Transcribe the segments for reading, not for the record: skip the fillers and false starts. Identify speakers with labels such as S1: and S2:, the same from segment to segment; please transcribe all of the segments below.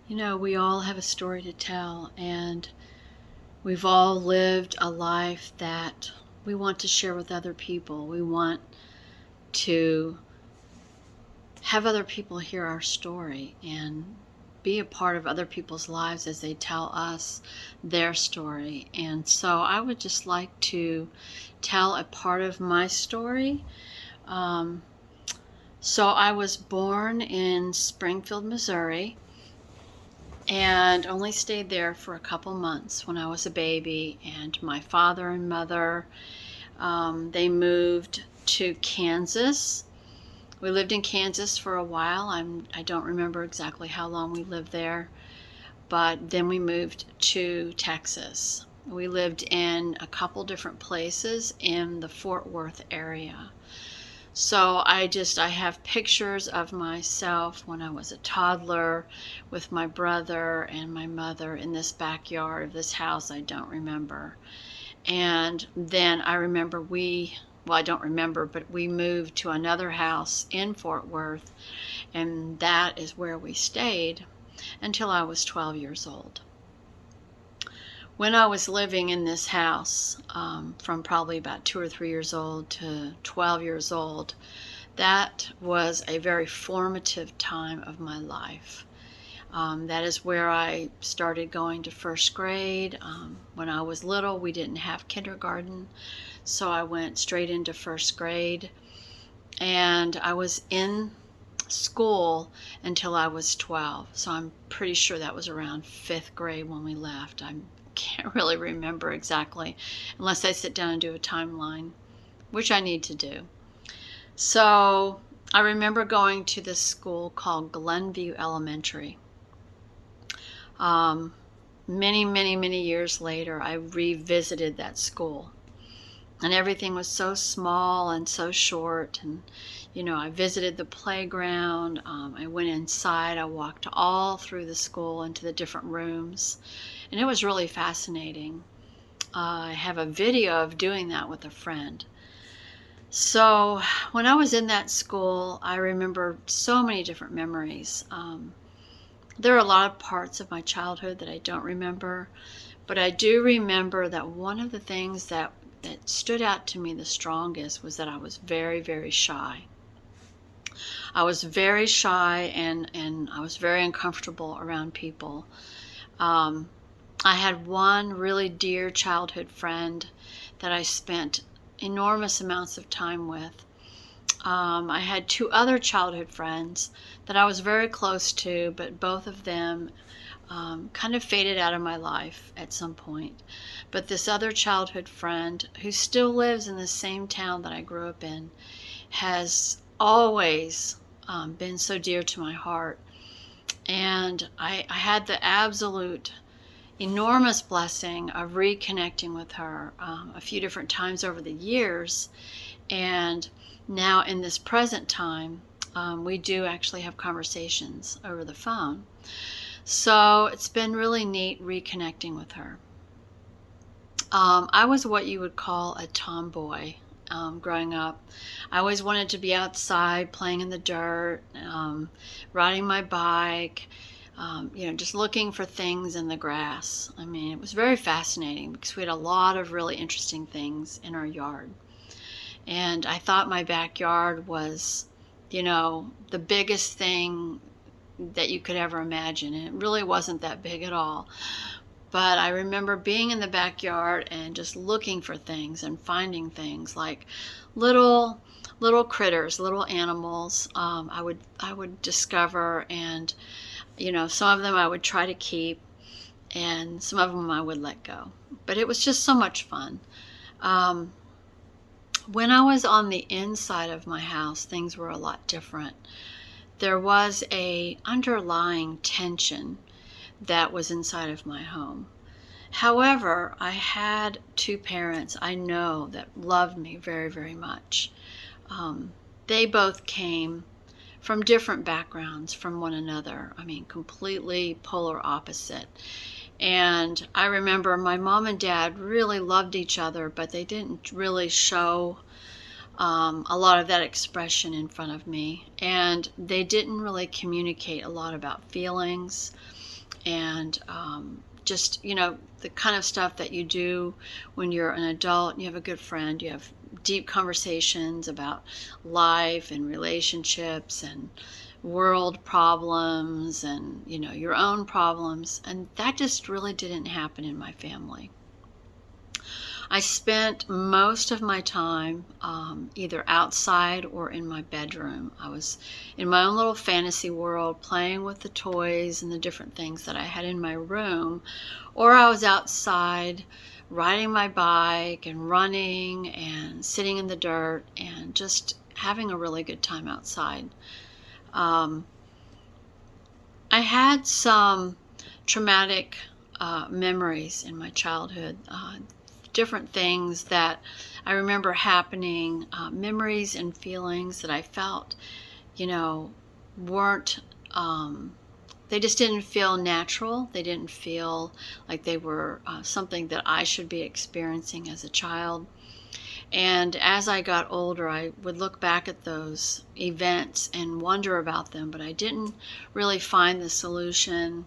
S1: You know, we all have a story to tell, and we've all lived a life that we want to share with other people. We want to have other people hear our story and be a part of other people's lives as they tell us their story. And so I would just like to tell a part of my story. Um, so I was born in Springfield, Missouri, and only stayed there for a couple months when I was a baby. And my father and mother, they moved to Kansas. We lived in Kansas for a while. I don't remember exactly how long we lived there, but then we moved to Texas. We lived in a couple different places in the Fort Worth area. So I have pictures of myself when I was a toddler with my brother and my mother in this backyard of this house I don't remember. And then I remember I don't remember, but we moved to another house in Fort Worth, and that is where we stayed until I was 12 years old. When I was living in this house, from probably about 2 or 3 years old to 12 years old, that was a very formative time of my life. That is where I started going to first grade. When I was little, we didn't have kindergarten, so I went straight into first grade. And I was in school until I was 12, so I'm pretty sure that was around fifth grade when we left. I can't really remember exactly unless I sit down and do a timeline, which I need to do. So I remember going to this school called Glenview Elementary. Many years later, I revisited that school, and everything was so small and so short. And I visited the playground. I went inside. I walked all through the school into the different rooms, and it was really fascinating. I have a video of doing that with a friend. So when I was in that school, I remember so many different memories. There are a lot of parts of my childhood that I don't remember, but I do remember that one of the things that stood out to me the strongest was that I was very shy. I was very shy, and I was very uncomfortable around people. I had one really dear childhood friend that I spent enormous amounts of time with. I had two other childhood friends that I was very close to, but both of them kind of faded out of my life at some point. But this other childhood friend, who still lives in the same town that I grew up in, has always been so dear to my heart. And I had the absolute enormous blessing of reconnecting with her a few different times over the years. And now in this present time, we do actually have conversations over the phone. So it's been really neat reconnecting with her. I was what you would call a tomboy growing up. I always wanted to be outside playing in the dirt, riding my bike, just looking for things in the grass. I mean, it was very fascinating because we had a lot of really interesting things in our yard. And I thought my backyard was, the biggest thing that you could ever imagine. And it really wasn't that big at all. But I remember being in the backyard and just looking for things and finding things like little critters, little animals. I would discover, and some of them I would try to keep, and some of them I would let go. But it was just so much fun. When I was on the inside of my house, things were a lot different. There was a underlying tension that was inside of my home. However, I had two parents I know that loved me very much. They both came from different backgrounds from one another. I mean, completely polar opposite. And I remember my mom and dad really loved each other, but they didn't really show a lot of that expression in front of me. And they didn't really communicate a lot about feelings. and just, the kind of stuff that you do when you're an adult and you have a good friend. You have deep conversations about life and relationships and world problems and, your own problems. And that just really didn't happen in my family. I spent most of my time either outside or in my bedroom. I was in my own little fantasy world playing with the toys and the different things that I had in my room, or I was outside riding my bike and running and sitting in the dirt and just having a really good time outside. I had some traumatic memories in my childhood, different things that I remember happening, memories and feelings that I felt, weren't, they just didn't feel natural. They didn't feel like they were something that I should be experiencing as a child. And as I got older, I would look back at those events and wonder about them, but I didn't really find the solution.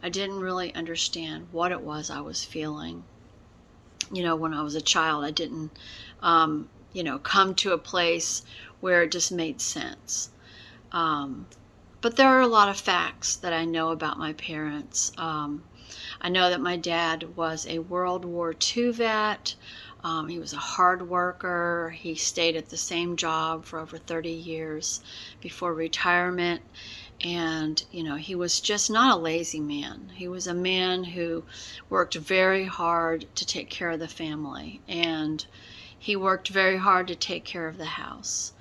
S1: I didn't really understand what it was I was feeling. When I was a child, I didn't, come to a place where it just made sense. But there are a lot of facts that I know about my parents. I know that my dad was a World War II vet. He was a hard worker. He stayed at the same job for over 30 years before retirement. And, he was just not a lazy man. He was a man who worked very hard to take care of the family. And he worked very hard to take care of the house.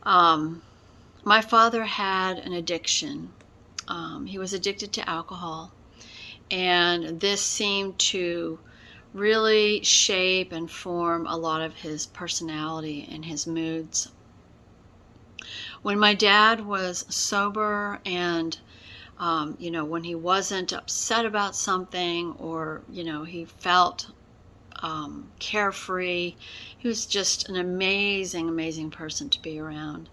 S1: My father had an addiction. He was addicted to alcohol. And this seemed to really shape and form a lot of his personality and his moods. When my dad was sober and, when he wasn't upset about something or, he felt carefree, he was just an amazing, amazing person to be around.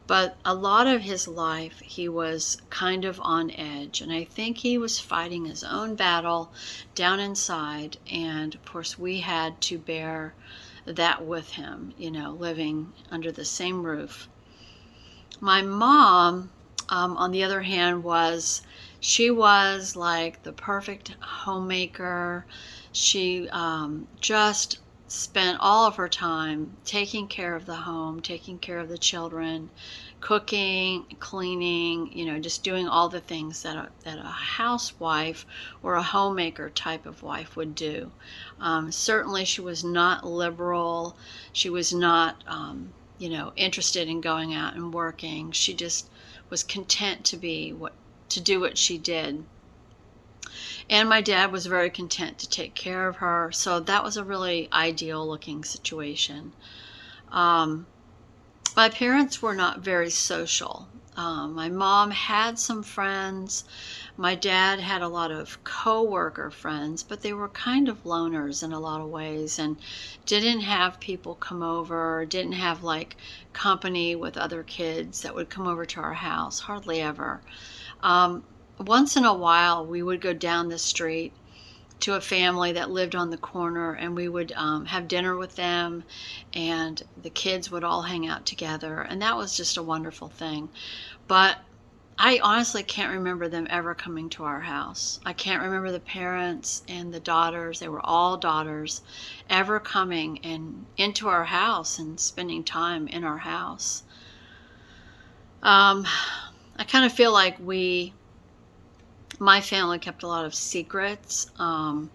S1: But a lot of his life, he was kind of on edge. And I think he was fighting his own battle down inside. And of course, we had to bear that with him, living under the same roof. My mom, on the other hand, she was like the perfect homemaker. She just spent all of her time taking care of the home, taking care of the children, cooking, cleaning, just doing all the things that a housewife or a homemaker type of wife would do. Certainly she was not liberal. She was not, interested in going out and working. She just was content to do what she did. And my dad was very content to take care of her. So that was a really ideal looking situation. My parents were not very social. My mom had some friends. My dad had a lot of co-worker friends, but they were kind of loners in a lot of ways and didn't have people come over, didn't have like company with other kids that would come over to our house, hardly ever. Once in a while, we would go down the street to a family that lived on the corner, and we would have dinner with them, and the kids would all hang out together, and that was just a wonderful thing. But I honestly can't remember them ever coming to our house. I can't remember the parents and the daughters, they were all daughters, ever coming and into our house and spending time in our house. I kind of feel like my family kept a lot of secrets. To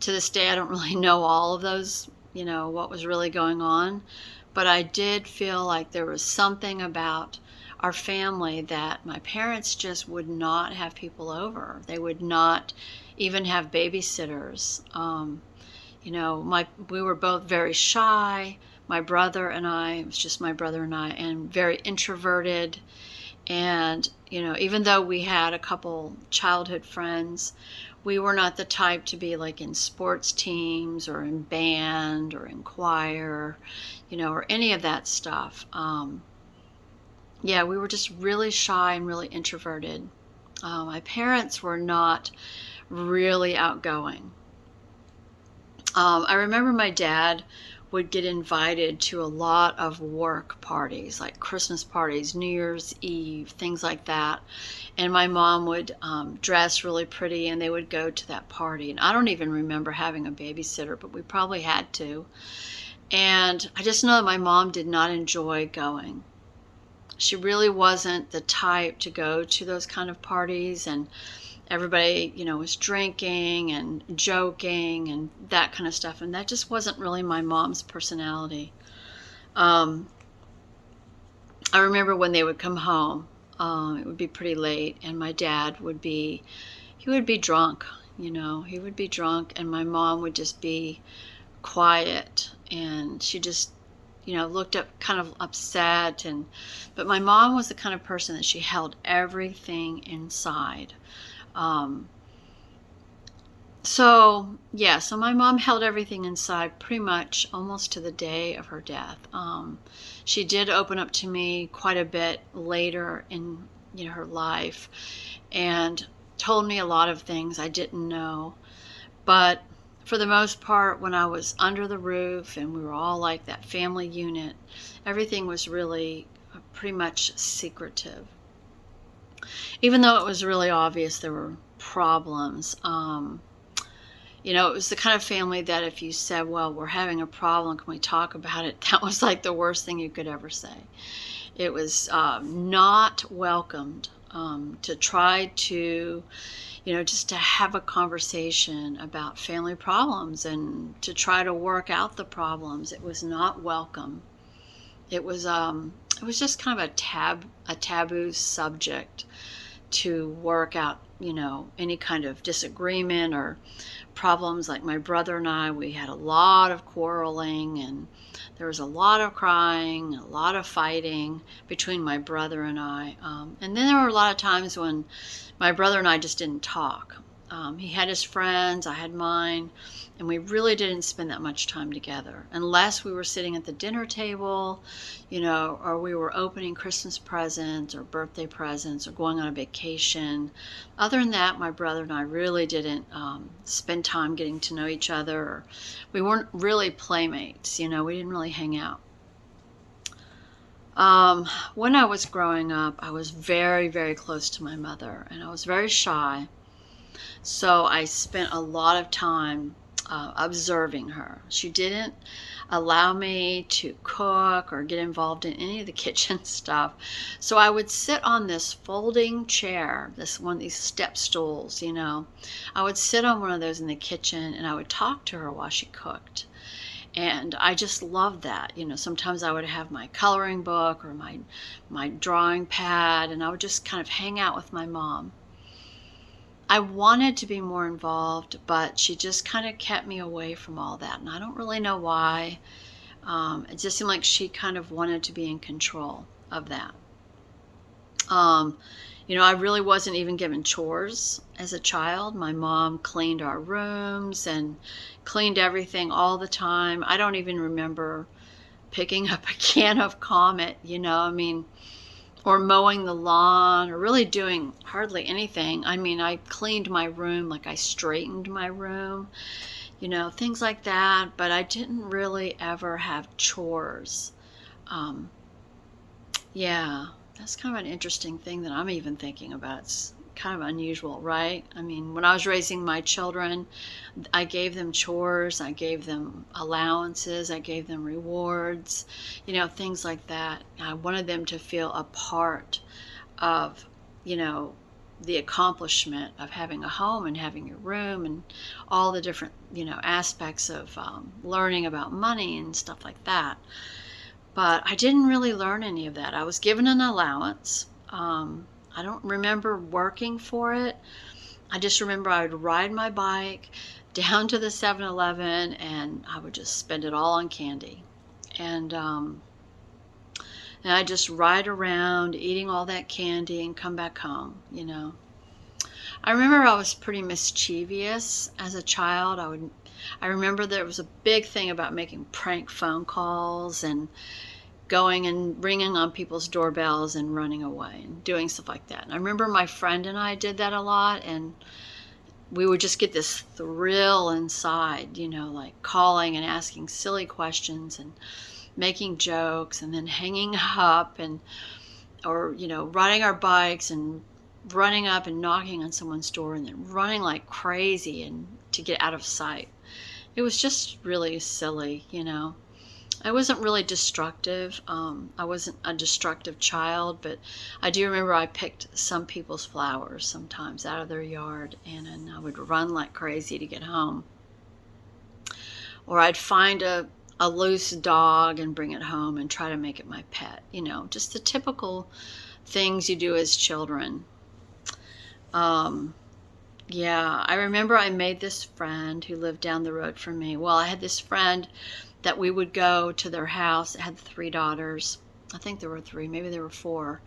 S1: this day, I don't really know all of those, what was really going on. But I did feel like there was something about our family that my parents just would not have people over. They would not even have babysitters. We were both very shy. My brother and I, it was just my brother and I, and very introverted. And, even though we had a couple childhood friends, we were not the type to be like in sports teams or in band or in choir, or any of that stuff. We were just really shy and really introverted. My parents were not really outgoing. I remember my dad would get invited to a lot of work parties, like Christmas parties, New Year's Eve, things like that. And my mom would dress really pretty and they would go to that party. And I don't even remember having a babysitter, but we probably had to. And I just know that my mom did not enjoy going. She really wasn't the type to go to those kind of parties, and everybody, was drinking and joking and that kind of stuff. And that just wasn't really my mom's personality. I remember when they would come home, it would be pretty late, and my dad he would be drunk, he would be drunk, and my mom would just be quiet, and she just looked up kind of upset. But my mom was the kind of person that she held everything inside. So my mom held everything inside pretty much almost to the day of her death. She did open up to me quite a bit later in her life, and told me a lot of things I didn't know. But for the most part, when I was under the roof and we were all like that family unit, everything was really pretty much secretive. Even though it was really obvious there were problems. It was the kind of family that if you said, well, we're having a problem, can we talk about it? That was like the worst thing you could ever say. It was not welcomed to try to, just to have a conversation about family problems and to try to work out the problems. It was not welcome. It was just kind of a taboo subject to work out, any kind of disagreement or problems. Like my brother and I, we had a lot of quarreling, and there was a lot of crying, a lot of fighting between my brother and I. And then there were a lot of times when my brother and I just didn't talk. He had his friends, I had mine, and we really didn't spend that much time together unless we were sitting at the dinner table, or we were opening Christmas presents or birthday presents or going on a vacation. Other than that, my brother and I really didn't spend time getting to know each other. Or we weren't really playmates, we didn't really hang out. When I was growing up, I was very, very close to my mother, and I was very shy. So I spent a lot of time observing her. She didn't allow me to cook or get involved in any of the kitchen stuff. So I would sit on this folding chair, one of these step stools, I would sit on one of those in the kitchen, and I would talk to her while she cooked. And I just loved that. Sometimes I would have my coloring book or my drawing pad, and I would just kind of hang out with my mom. I wanted to be more involved, but she just kind of kept me away from all that. And I don't really know why. It just seemed like she kind of wanted to be in control of that. I really wasn't even given chores as a child. My mom cleaned our rooms and cleaned everything all the time. I don't even remember picking up a can of Comet, or mowing the lawn, or really doing hardly anything. I cleaned my room, like I straightened my room, things like that, but I didn't really ever have chores. Yeah, that's kind of an interesting thing that I'm even thinking about. It's kind of unusual, right? When I was raising my children, I gave them chores, I gave them allowances, I gave them rewards, things like that. I wanted them to feel a part of, the accomplishment of having a home and having your room and all the different, aspects of learning about money and stuff like that. But I didn't really learn any of that. I was given an allowance. I don't remember working for it. I just remember I would ride my bike down to the 7-Eleven, and I would just spend it all on candy. And I'd just ride around eating all that candy and come back home, I remember I was pretty mischievous as a child. I remember there was a big thing about making prank phone calls and going and ringing on people's doorbells and running away and doing stuff like that. And I remember my friend and I did that a lot, and we would just get this thrill inside, like calling and asking silly questions and making jokes and then hanging up or riding our bikes and running up and knocking on someone's door and then running like crazy and to get out of sight. It was just really silly. I wasn't really destructive. I wasn't a destructive child, but I do remember I picked some people's flowers sometimes out of their yard, and then I would run like crazy to get home. Or I'd find a loose dog and bring it home and try to make it my pet. Just the typical things you do as children. Yeah, I remember I made this friend who lived down the road from me. Well, I had this friend that we would go to their house. It had 3 daughters. I think there were 3, maybe there were 4.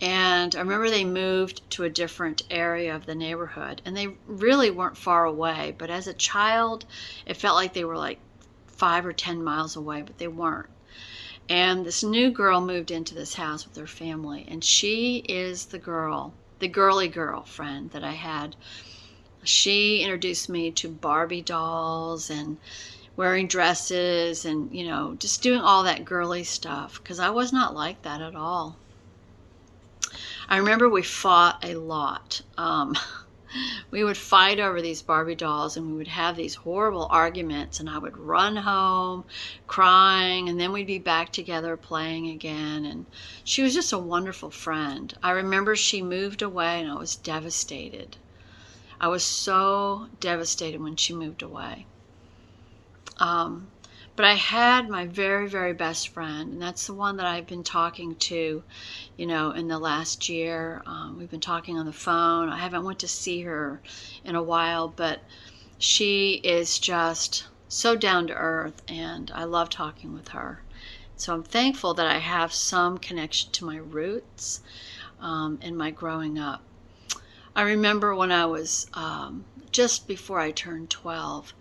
S1: And I remember they moved to a different area of the neighborhood, and they really weren't far away. But as a child, it felt like they were like 5 or 10 miles away, but they weren't. And this new girl moved into this house with her family, and she is the girly girl friend that I had. She introduced me to Barbie dolls and wearing dresses and, just doing all that girly stuff, because I was not like that at all. I remember we fought a lot. We would fight over these Barbie dolls, and we would have these horrible arguments, and I would run home crying, and then we'd be back together playing again. And she was just a wonderful friend. I remember she moved away, and I was devastated. I was so devastated when she moved away. But I had my very, very best friend, and that's the one that I've been talking to, in the last year. We've been talking on the phone. I haven't went to see her in a while, but she is just so down to earth, and I love talking with her. So I'm thankful that I have some connection to my roots in my growing up. I remember when I was just before I turned 12,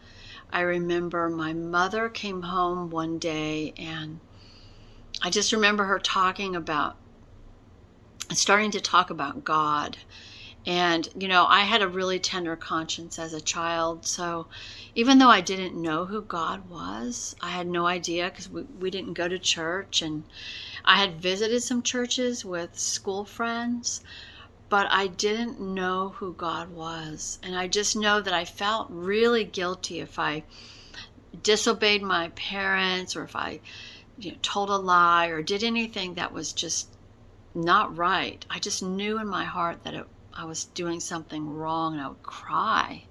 S1: I remember my mother came home one day, and I just remember her starting to talk about God. And, I had a really tender conscience as a child. So even though I didn't know who God was, I had no idea, because we didn't go to church. And I had visited some churches with school friends, but I didn't know who God was. And I just know that I felt really guilty if I disobeyed my parents, or if I told a lie or did anything that was just not right. I just knew in my heart that I was doing something wrong, and I would cry.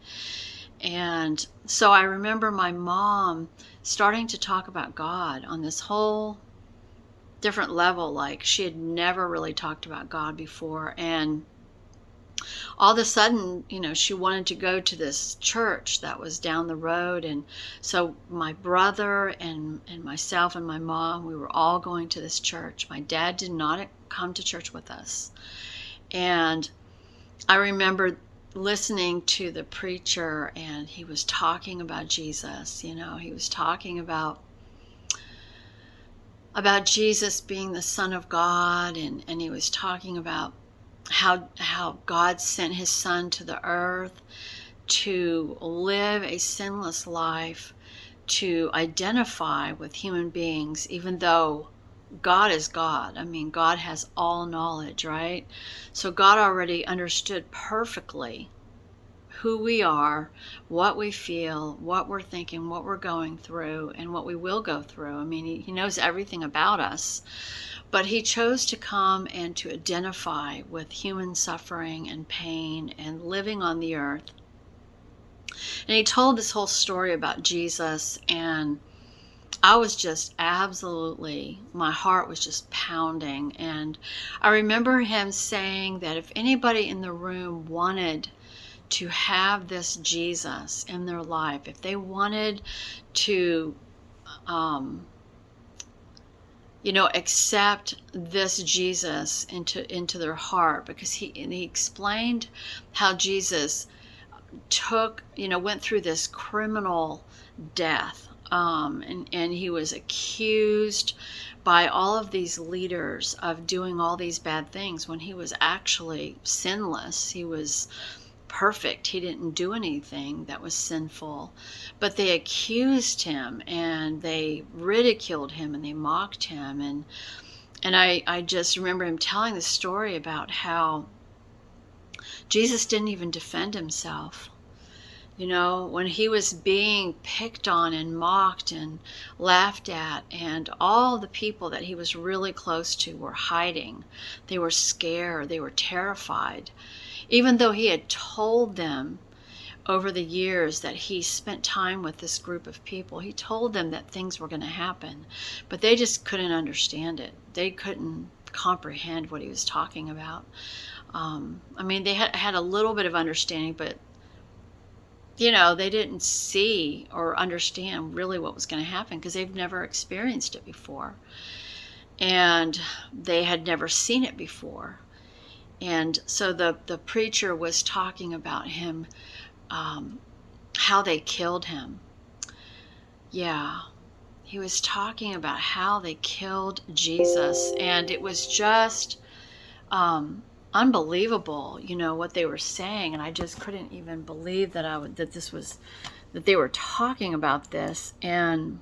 S1: And so I remember my mom starting to talk about God on this whole different level, like she had never really talked about God before. And all of a sudden, she wanted to go to this church that was down the road. And so my brother and myself and my mom, we were all going to this church. My dad did not come to church with us. And I remember listening to the preacher, and he was talking about Jesus. He was talking about Jesus being the Son of God, and he was talking about how God sent his Son to the earth to live a sinless life, to identify with human beings, even though God is God. I mean, God has all knowledge, right? So God already understood perfectly who we are, what we feel, what we're thinking, what we're going through, and what we will go through. I mean, he knows everything about us. But he chose to come and to identify with human suffering and pain and living on the earth. And he told this whole story about Jesus, and I was just absolutely, my heart was just pounding. And I remember him saying that if anybody in the room wanted to have this Jesus in their life, if they wanted to accept this Jesus into their heart, because he explained how Jesus went through this criminal death and he was accused by all of these leaders of doing all these bad things when he was actually sinless. He was perfect. He didn't do anything that was sinful. But they accused him and they ridiculed him and they mocked him. And I just remember him telling the story about how Jesus didn't even defend himself. You know, when he was being picked on and mocked and laughed at, and all the people that he was really close to were hiding. They were scared. They were terrified. Even though he had told them over the years that he spent time with this group of people, he told them that things were going to happen, but they just couldn't understand it. They couldn't comprehend what he was talking about. I mean, they had a little bit of understanding, but you know, they didn't see or understand really what was going to happen because they've never experienced it before. And they had never seen it before. And so the preacher was talking about him, how they killed him. Yeah, he was talking about how they killed Jesus. And it was just unbelievable, you know, what they were saying, and I just couldn't even believe that that they were talking about this. And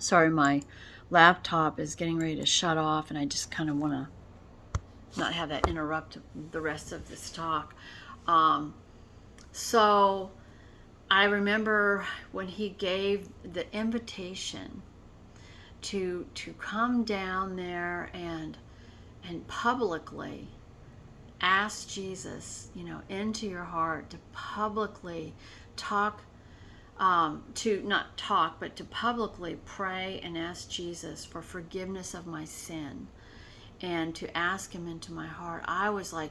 S1: sorry, my laptop is getting ready to shut off, and I just kind of want to not have that interrupt the rest of this talk. So I remember when he gave the invitation to come down there and publicly ask Jesus, you know, into your heart, to publicly talk, to not talk, but to publicly pray and ask Jesus for forgiveness of my sin and to ask him into my heart. I was like,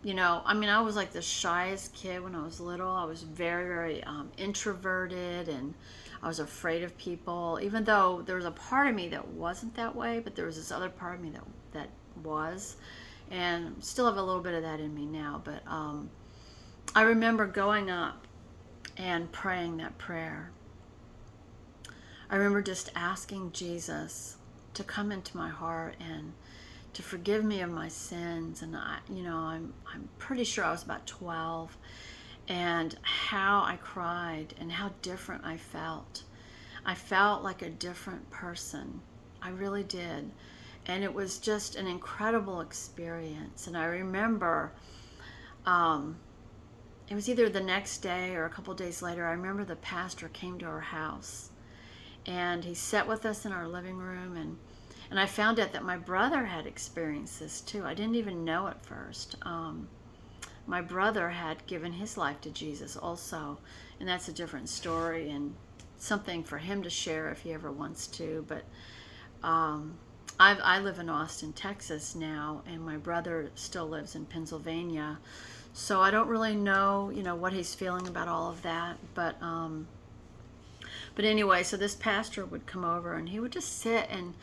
S1: you know, I mean, I was like the shyest kid when I was little. I was very, very introverted, and I was afraid of people, even though there was a part of me that wasn't that way, but there was this other part of me that was, and still have a little bit of that in me now. But I remember going up and praying that prayer. I remember just asking Jesus to come into my heart and to forgive me of my sins. And I'm pretty sure I was about 12, and how I cried and how different I felt. I felt like a different person. I really did. And it was just an incredible experience. And I remember, it was either the next day or a couple days later, I remember the pastor came to our house and he sat with us in our living room, and I found out that my brother had experienced this too. I didn't even know at first. My brother had given his life to Jesus also, and that's a different story and something for him to share if he ever wants to. But I live in Austin, Texas now, and my brother still lives in Pennsylvania. So I don't really know, you know, what he's feeling about all of that. But anyway, so this pastor would come over and he would just sit, and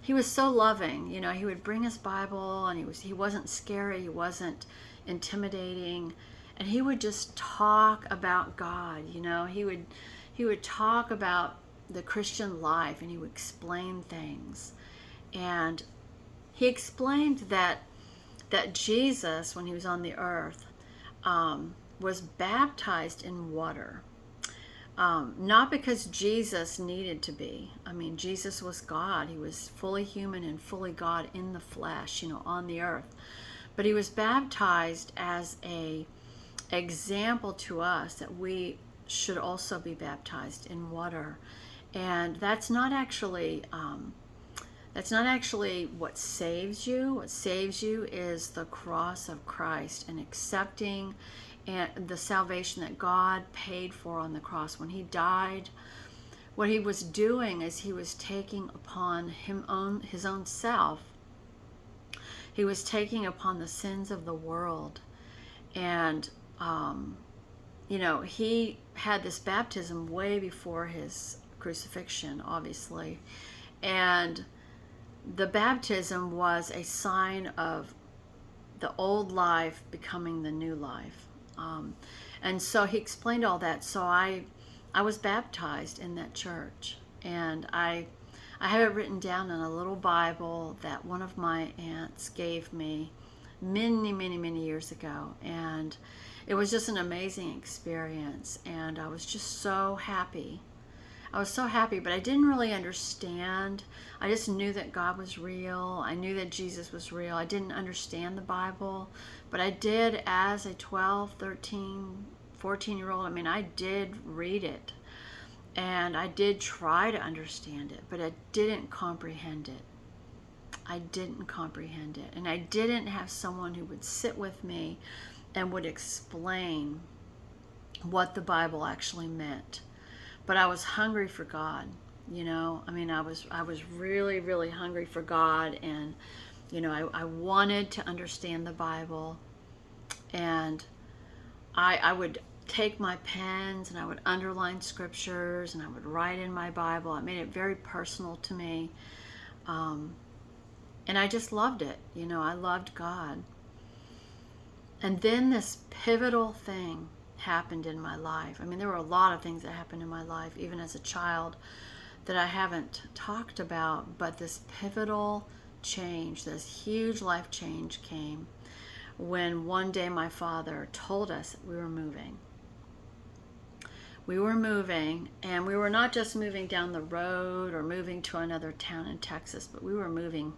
S1: he was so loving. You know, he would bring his Bible, and he wasn't scary, he wasn't intimidating, and he would just talk about God. You know, he would talk about the Christian life, and he would explain things. And he explained that Jesus, when he was on the earth, was baptized in water. Not because Jesus needed to be. I mean, Jesus was God. He was fully human and fully God in the flesh, you know, on the earth. But he was baptized as a example to us that we should also be baptized in water. And that's not actually what saves you. What saves you is the cross of Christ and accepting and the salvation that God paid for on the cross. When he died, what he was doing is he was taking upon his own self. He was taking upon the sins of the world. And, you know, he had this baptism way before his crucifixion, obviously. And the baptism was a sign of the old life becoming the new life. And so he explained all that. So I I was baptized in that church, and I have it written down in a little Bible that one of my aunts gave me many, many, many years ago, and it was just an amazing experience, and I was just so happy. I was so happy, but I didn't really understand. I just knew that God was real. I knew that Jesus was real. I didn't understand the Bible, but I did as a 12, 13, 14-year-old. I mean, I did read it, and I did try to understand it, but I didn't comprehend it. I didn't comprehend it. And I didn't have someone who would sit with me and would explain what the Bible actually meant. But I was hungry for God, you know. I mean, I was really, really hungry for God, and you know, I wanted to understand the Bible, and I would take my pens and I would underline scriptures and I would write in my Bible. I made it very personal to me. And I just loved it. You know, I loved God. And then this pivotal thing happened in my life. I mean, there were a lot of things that happened in my life, even as a child, that I haven't talked about. But this pivotal change, this huge life change came when one day my father told us that we were moving. We were moving, and we were not just moving down the road or moving to another town in Texas, but we were moving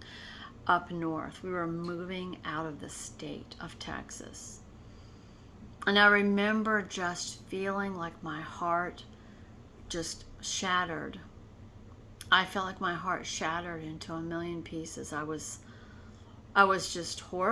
S1: up north. We were moving out of the state of Texas. And I remember just feeling like my heart just shattered. I felt like my heart shattered into a million pieces. I was just horrified.